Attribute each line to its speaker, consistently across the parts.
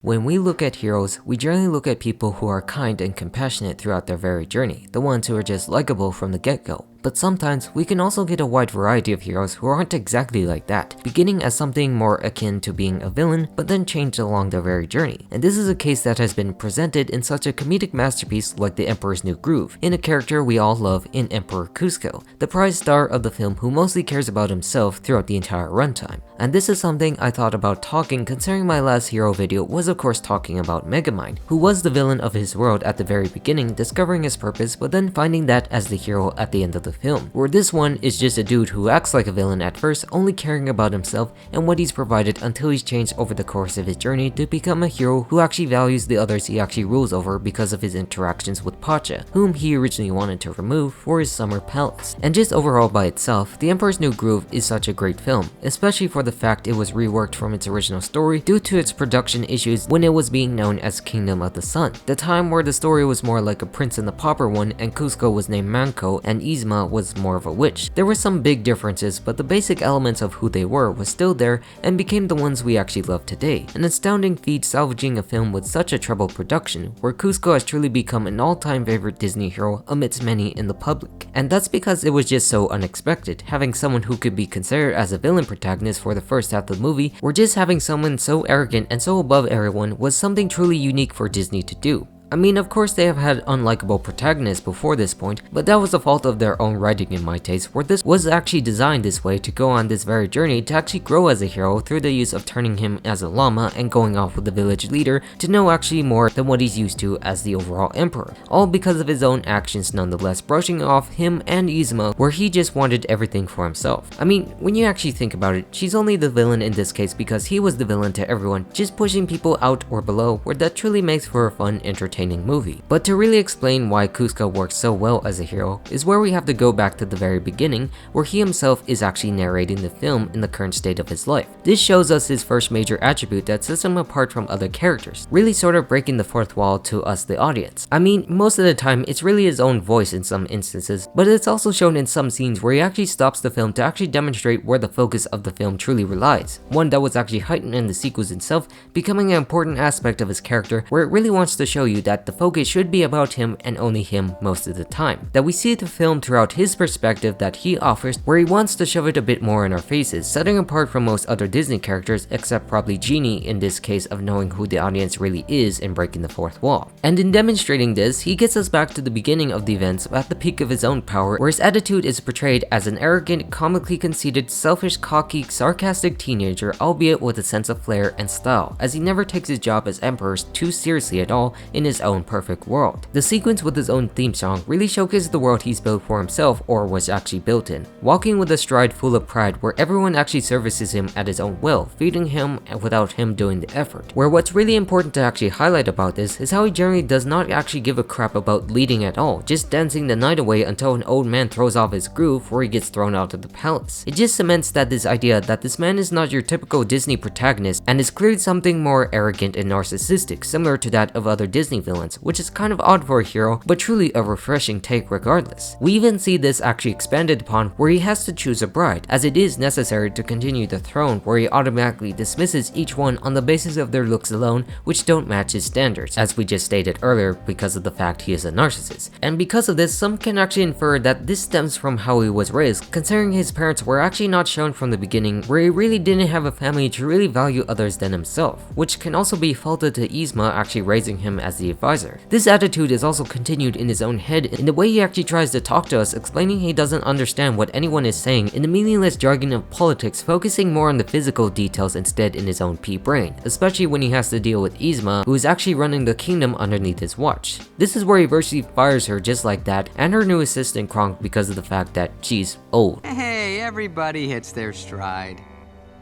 Speaker 1: When we look at heroes, we generally look at people who are kind and compassionate throughout their very journey, the ones who are just likable from the get-go. But sometimes, we can also get a wide variety of heroes who aren't exactly like that, beginning as something more akin to being a villain, but then changed along their very journey. And this is a case that has been presented in such a comedic masterpiece like The Emperor's New Groove, in a character we all love in Emperor Cusco, the prize star of the film who mostly cares about himself throughout the entire runtime. And this is something I thought about talking considering my last hero video was of course talking about Megamind, who was the villain of his world at the very beginning, discovering his purpose but then finding that as the hero at the end of the film, where this one is just a dude who acts like a villain at first, only caring about himself and what he's provided until he's changed over the course of his journey to become a hero who actually values the others he actually rules over because of his interactions with Pacha, whom he originally wanted to remove for his summer palace. And just overall by itself, The Emperor's New Groove is such a great film, especially for the fact it was reworked from its original story due to its production issues when it was being known as Kingdom of the Sun, the time where the story was more like a Prince and the Pauper one and Cusco was named Manco and Yzma was more of a witch. There were some big differences, but the basic elements of who they were was still there and became the ones we actually love today. An astounding feat salvaging a film with such a troubled production, where Cusco has truly become an all-time favorite Disney hero amidst many in the public. And that's because it was just so unexpected, having someone who could be considered as a villain protagonist for the first half of the movie, or just having someone so arrogant and so above everyone was something truly unique for Disney to do. I mean, of course they have had unlikable protagonists before this point, but that was the fault of their own writing in my taste, where this was actually designed this way to go on this very journey to actually grow as a hero through the use of turning him as a llama and going off with the village leader to know actually more than what he's used to as the overall emperor, all because of his own actions nonetheless, brushing off him and Yzma where he just wanted everything for himself. I mean, when you actually think about it, she's only the villain in this case because he was the villain to everyone, just pushing people out or below, where that truly makes for a fun, entertaining movie. But to really explain why Cusco works so well as a hero is where we have to go back to the very beginning, where he himself is actually narrating the film in the current state of his life. This shows us his first major attribute that sets him apart from other characters, really sort of breaking the fourth wall to us the audience. I mean, most of the time it's really his own voice in some instances, but it's also shown in some scenes where he actually stops the film to actually demonstrate where the focus of the film truly relies, one that was actually heightened in the sequels itself, becoming an important aspect of his character, where it really wants to show you that the focus should be about him and only him most of the time. That we see the film throughout his perspective that he offers, where he wants to shove it a bit more in our faces, setting apart from most other Disney characters except probably Genie in this case of knowing who the audience really is and breaking the fourth wall. And in demonstrating this, he gets us back to the beginning of the events at the peak of his own power, where his attitude is portrayed as an arrogant, comically conceited, selfish, cocky, sarcastic teenager, albeit with a sense of flair and style, as he never takes his job as emperor too seriously at all in his own perfect world. The sequence with his own theme song really showcases the world he's built for himself or was actually built in, walking with a stride full of pride where everyone actually services him at his own will, feeding him without him doing the effort. Where what's really important to actually highlight about this is how he generally does not actually give a crap about leading at all, just dancing the night away until an old man throws off his groove where he gets thrown out of the palace. It just cements that this idea that this man is not your typical Disney protagonist and is clearly something more arrogant and narcissistic, similar to that of other Disney villains, which is kind of odd for a hero, but truly a refreshing take regardless. We even see this actually expanded upon where he has to choose a bride, as it is necessary to continue the throne, where he automatically dismisses each one on the basis of their looks alone, which don't match his standards, as we just stated earlier because of the fact he is a narcissist. And because of this, some can actually infer that this stems from how he was raised, considering his parents were actually not shown from the beginning, where he really didn't have a family to really value others than himself, which can also be faulted to Yzma actually raising him as the advisor. This attitude is also continued in his own head in the way he actually tries to talk to us, explaining he doesn't understand what anyone is saying in the meaningless jargon of politics, focusing more on the physical details instead in his own pea brain, especially when he has to deal with Yzma, who is actually running the kingdom underneath his watch. This is where he virtually fires her just like that, and her new assistant Kronk, because of the fact that she's old.
Speaker 2: Hey, everybody hits their stride.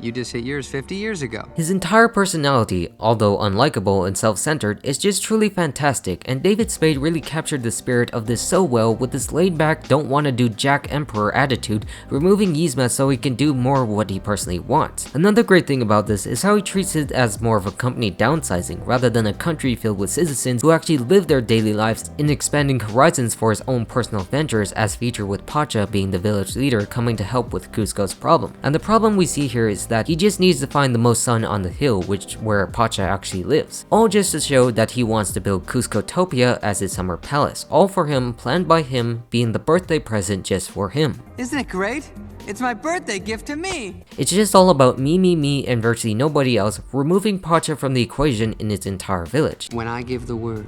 Speaker 2: You just hit yours 50 years ago.
Speaker 1: His entire personality, although unlikable and self-centered, is just truly fantastic, and David Spade really captured the spirit of this so well with this laid-back, don't-wanna-do Jack Emperor attitude, removing Yzma so he can do more of what he personally wants. Another great thing about this is how he treats it as more of a company downsizing, rather than a country filled with citizens who actually live their daily lives in expanding horizons for his own personal ventures, as featured with Pacha being the village leader coming to help with Cusco's problem. And the problem we see here is that he just needs to find the most sun on the hill, where Pacha actually lives. All just to show that he wants to build Cuscotopia as his summer palace, all for him, planned by him, being the birthday present just for him.
Speaker 2: Isn't it great? It's my birthday gift to me!
Speaker 1: It's just all about me, and virtually nobody else, removing Pacha from the equation in its entire village.
Speaker 2: When I give the word,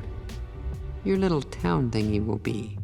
Speaker 2: your little town thingy will be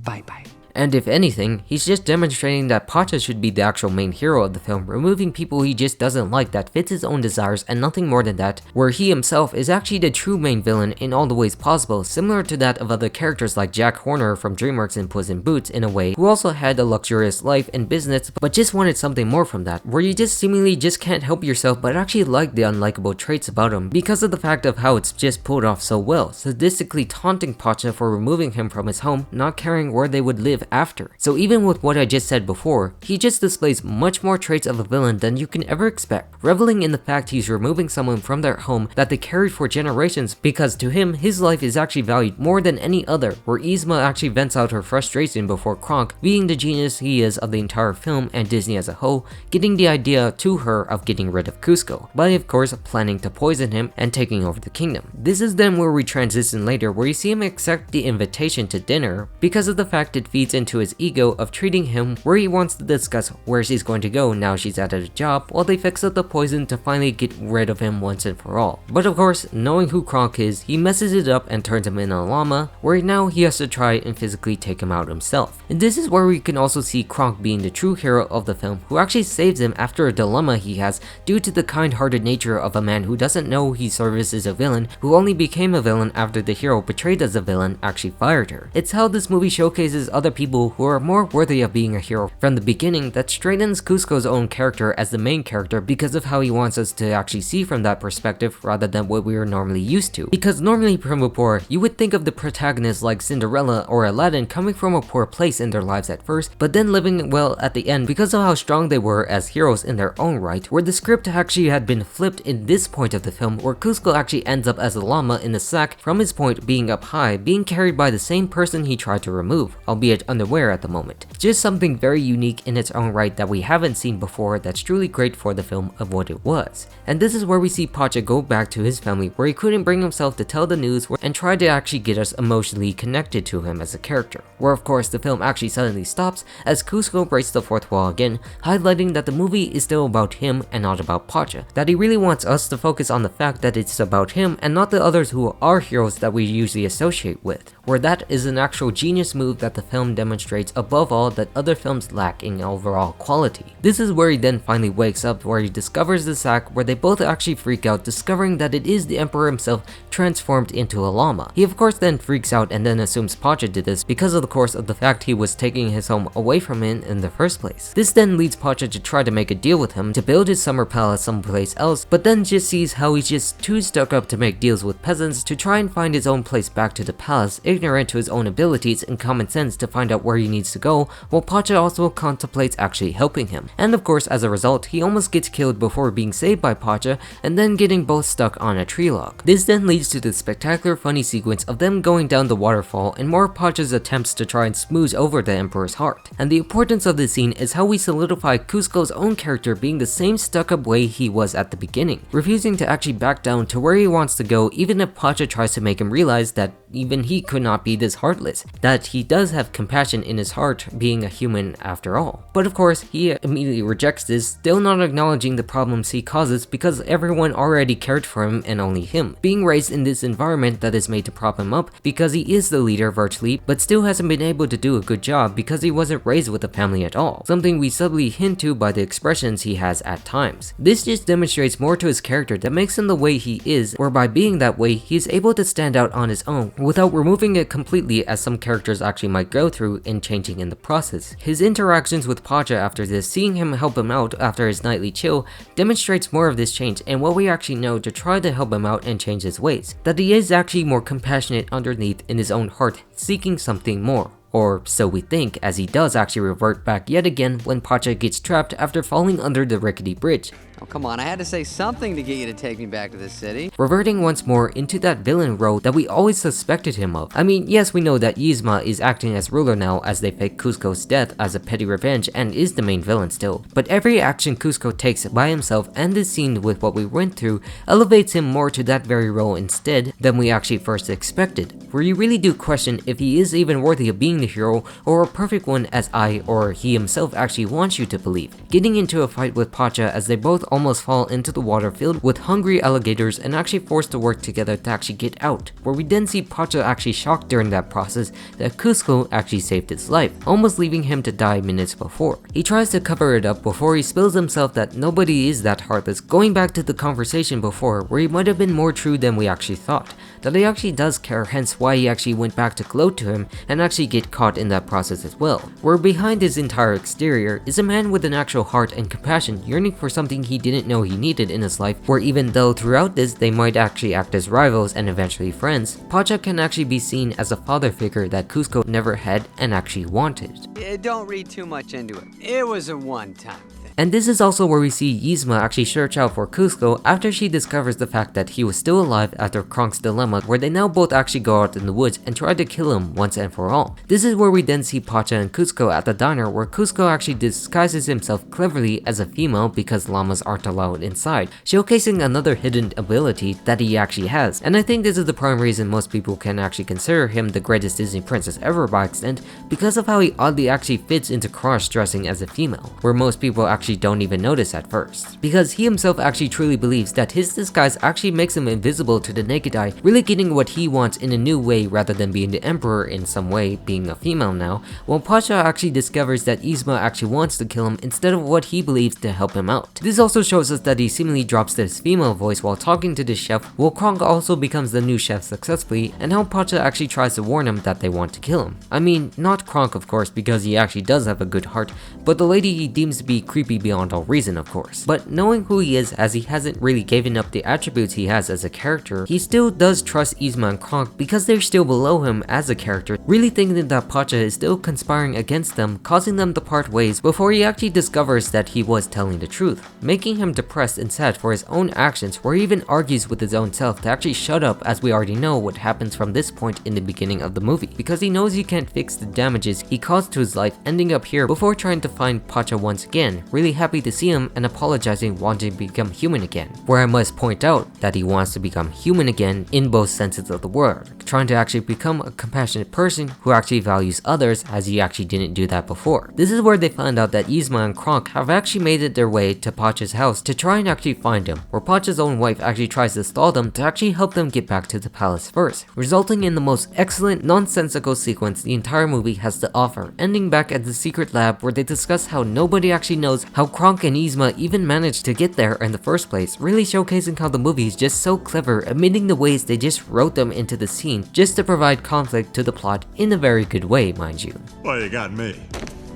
Speaker 2: bye-bye.
Speaker 1: And if anything, he's just demonstrating that Pacha should be the actual main hero of the film, removing people he just doesn't like that fits his own desires and nothing more than that, where he himself is actually the true main villain in all the ways possible, similar to that of other characters like Jack Horner from DreamWorks and Puss in Boots in a way, who also had a luxurious life and business but just wanted something more from that, where you just seemingly just can't help yourself but actually like the unlikable traits about him because of the fact of how it's just pulled off so well, sadistically taunting Pacha for removing him from his home, not caring where they would live after. So even with what I just said before, he just displays much more traits of a villain than you can ever expect, reveling in the fact he's removing someone from their home that they carried for generations because to him, his life is actually valued more than any other, where Yzma actually vents out her frustration before Kronk, being the genius he is of the entire film and Disney as a whole, getting the idea to her of getting rid of Cusco, by of course planning to poison him and taking over the kingdom. This is then where we transition later, where you see him accept the invitation to dinner because of the fact it feeds into his ego of treating him where he wants to discuss where she's going to go now she's out of a job while they fix up the poison to finally get rid of him once and for all. But of course, knowing who Kronk is, he messes it up and turns him into a llama, where now he has to try and physically take him out himself. And this is where we can also see Kronk being the true hero of the film, who actually saves him after a dilemma he has due to the kind-hearted nature of a man who doesn't know he services a villain, who only became a villain after the hero portrayed as a villain actually fired her. It's how this movie showcases other people who are more worthy of being a hero from the beginning that straightens Cusco's own character as the main character because of how he wants us to actually see from that perspective rather than what we are normally used to. Because normally from before, you would think of the protagonists like Cinderella or Aladdin coming from a poor place in their lives at first, but then living well at the end because of how strong they were as heroes in their own right, where the script actually had been flipped in this point of the film, where Cusco actually ends up as a llama in a sack from his point being up high, being carried by the same person he tried to remove, albeit unaware at the moment. Just something very unique in its own right that we haven't seen before that's truly great for the film of what it was. And this is where we see Pacha go back to his family where he couldn't bring himself to tell the news and try to actually get us emotionally connected to him as a character. Where of course the film actually suddenly stops as Cusco breaks the fourth wall again, highlighting that the movie is still about him and not about Pacha. That he really wants us to focus on the fact that it's about him and not the others who are heroes that we usually associate with. Where that is an actual genius move that the film demonstrates above all that other films lack in overall quality. This is where he then finally wakes up, where he discovers the sack, where they both actually freak out, discovering that it is the Emperor himself transformed into a llama. He of course then freaks out and then assumes Pacha did this because of the course of the fact he was taking his home away from him in the first place. This then leads Pacha to try to make a deal with him to build his summer palace someplace else, but then just sees how he's just too stuck up to make deals with peasants to try and find his own place back to the palace, ignorant to his own abilities and common sense to find out where he needs to go, while Pacha also contemplates actually helping him. And of course, as a result, he almost gets killed before being saved by Pacha and then getting both stuck on a tree log. This then leads to the spectacular funny sequence of them going down the waterfall and more Pacha's attempts to try and smooth over the Emperor's heart. And the importance of this scene is how we solidify Cusco's own character being the same stuck-up way he was at the beginning, refusing to actually back down to where he wants to go even if Pacha tries to make him realize that even he could not be this heartless, that he does have compassion in his heart being a human after all. But of course, he immediately rejects this, still not acknowledging the problems he causes because everyone already cared for him and only him, being raised in this environment that is made to prop him up because he is the leader virtually, but still hasn't been able to do a good job because he wasn't raised with a family at all, something we subtly hint to by the expressions he has at times. This just demonstrates more to his character that makes him the way he is, where by being that way, he is able to stand out on his own without removing it completely as some characters actually might go through in changing in the process. His interactions with Pacha after this, seeing him help him out after his nightly chill, demonstrates more of this change and what we actually know to try to help him out and change his ways. That he is actually more compassionate underneath in his own heart, seeking something more. Or so we think, as he does actually revert back yet again when Pacha gets trapped after falling under the rickety bridge.
Speaker 2: Oh, come on, I had to say something to get you to take me back to the city.
Speaker 1: Reverting once more into that villain role that we always suspected him of. I mean, yes, we know that Yzma is acting as ruler now as they fake Cusco's death as a petty revenge and is the main villain still. But every action Cusco takes by himself and this scene with what we went through elevates him more to that very role instead than we actually first expected, where you really do question if he is even worthy of being the hero or a perfect one as I or he himself actually wants you to believe. Getting into a fight with Pacha as they both almost fall into the water filled with hungry alligators and actually forced to work together to actually get out, where we then see Pacha actually shocked during that process that Cusco actually saved his life, almost leaving him to die minutes before. He tries to cover it up before he spills himself that nobody is that heartless, going back to the conversation before where he might have been more true than we actually thought, that he actually does care, hence why he actually went back to gloat to him and actually get caught in that process as well, where behind his entire exterior is a man with an actual heart and compassion yearning for something he didn't know he needed in his life, where even though throughout this they might actually act as rivals and eventually friends, Pacha can actually be seen as a father figure that Cusco never had and actually wanted.
Speaker 2: Don't read too much into it. It was a one-time thing.
Speaker 1: And this is also where we see Yzma actually search out for Cusco after she discovers the fact that he was still alive after Kronk's dilemma, where they now both actually go out in the woods and try to kill him once and for all. This is where we then see Pacha and Cusco at the diner, where Cusco actually disguises himself cleverly as a female because llamas aren't allowed inside, showcasing another hidden ability that he actually has. And I think this is the prime reason most people can actually consider him the greatest Disney princess ever by extent, because of how he oddly actually fits into cross-dressing as a female, where most people actually don't even notice at first, because he himself actually truly believes that his disguise actually makes him invisible to the naked eye, really getting what he wants in a new way rather than being the emperor in some way, being a female now, while Pacha actually discovers that Yzma actually wants to kill him instead of what he believes to help him out. This also shows us that he seemingly drops his female voice while talking to the chef, while Kronk also becomes the new chef successfully, and how Pacha actually tries to warn him that they want to kill him. I mean, not Kronk of course, because he actually does have a good heart, but the lady he deems to be creepy beyond all reason of course. But knowing who he is, as he hasn't really given up the attributes he has as a character, he still does trust Yzma and Kronk because they're still below him as a character, really thinking that Pacha is still conspiring against them, causing them to part ways before he actually discovers that he was telling the truth, making him depressed and sad for his own actions, where he even argues with his own self to actually shut up, as we already know what happens from this point in the beginning of the movie, because he knows he can't fix the damages he caused to his life, ending up here before trying to find Pacha once again, really happy to see him and apologizing, wanting to become human again, where I must point out that he wants to become human again in both senses of the word, trying to actually become a compassionate person who actually values others, as he actually didn't do that before. This is where they find out that Yzma and Kronk have actually made it their way to Pacha's house to try and actually find him, where Pacha's own wife actually tries to stall them to actually help them get back to the palace first, resulting in the most excellent nonsensical sequence the entire movie has to offer, ending back at the secret lab where they discuss how nobody actually knows how Kronk and Yzma even managed to get there in the first place, really showcasing how the movie is just so clever, admitting the ways they just wrote them into the scene just to provide conflict to the plot in a very good way, mind you.
Speaker 3: Well, you got me.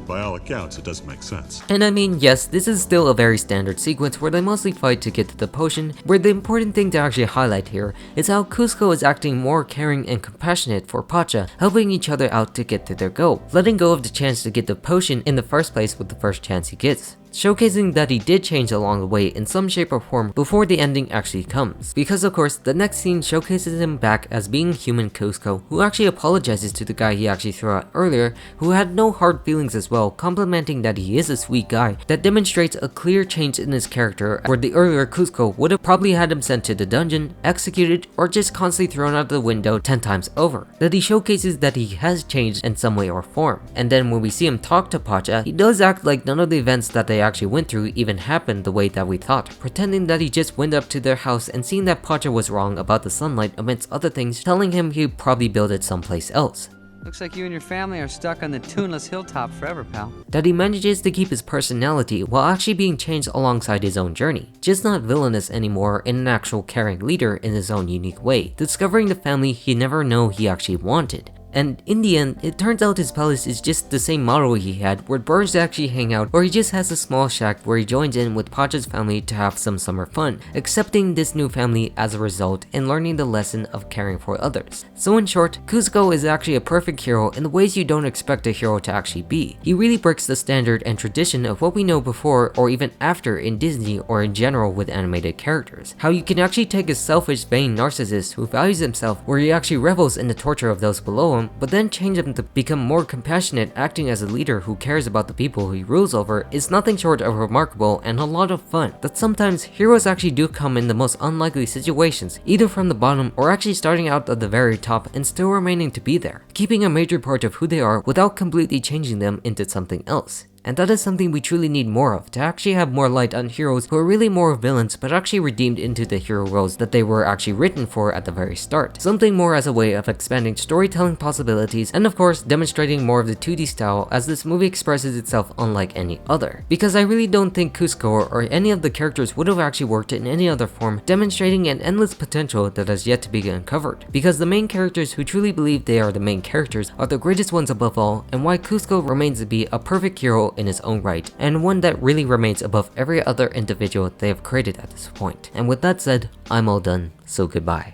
Speaker 3: By all accounts, it doesn't make sense.
Speaker 1: And I mean, yes, this is still a very standard sequence where they mostly fight to get to the potion, where the important thing to actually highlight here is how Cusco is acting more caring and compassionate for Pacha, helping each other out to get to their goal, letting go of the chance to get the potion in the first place with the first chance he gets, showcasing that he did change along the way in some shape or form before the ending actually comes. Because of course, the next scene showcases him back as being human Cusco, who actually apologizes to the guy he actually threw out earlier, who had no hard feelings as well, complimenting that he is a sweet guy, that demonstrates a clear change in his character, where the earlier Cusco would have probably had him sent to the dungeon, executed, or just constantly thrown out the window 10 times over. That he showcases that he has changed in some way or form. And then when we see him talk to Pacha, he does act like none of the events that they actually went through even happened the way that we thought, pretending that he just went up to their house and seeing that Pacha was wrong about the sunlight amidst other things, telling him he'd probably build it someplace else.
Speaker 2: Looks like you and your family are stuck on the tuneless hilltop forever, pal.
Speaker 1: That he manages to keep his personality while actually being changed alongside his own journey, just not villainous anymore and an actual caring leader in his own unique way, discovering the family he never knew he actually wanted. and in the end, it turns out his palace is just the same model he had where birds actually hang out, or he just has a small shack where he joins in with Pacha's family to have some summer fun, accepting this new family as a result and learning the lesson of caring for others. So in short, Kuzco is actually a perfect hero in the ways you don't expect a hero to actually be. He really breaks the standard and tradition of what we know before or even after in Disney or in general with animated characters. How you can actually take a selfish, vain narcissist who values himself, where he actually revels in the torture of those below him, but then change him to become more compassionate, acting as a leader who cares about the people he rules over, is nothing short of remarkable and a lot of fun. That sometimes heroes actually do come in the most unlikely situations, either from the bottom or actually starting out at the very top and still remaining to be there, keeping a major part of who they are without completely changing them into something else. And that is something we truly need more of, to actually have more light on heroes who are really more villains but actually redeemed into the hero roles that they were actually written for at the very start. Something more as a way of expanding storytelling possibilities and of course demonstrating more of the 2D style, as this movie expresses itself unlike any other. Because I really don't think Cusco or any of the characters would have actually worked in any other form, demonstrating an endless potential that has yet to be uncovered. Because the main characters who truly believe they are the main characters are the greatest ones above all, and why Cusco remains to be a perfect hero in his own right, and one that really remains above every other individual they have created at this point. And with that said, I'm all done, so goodbye.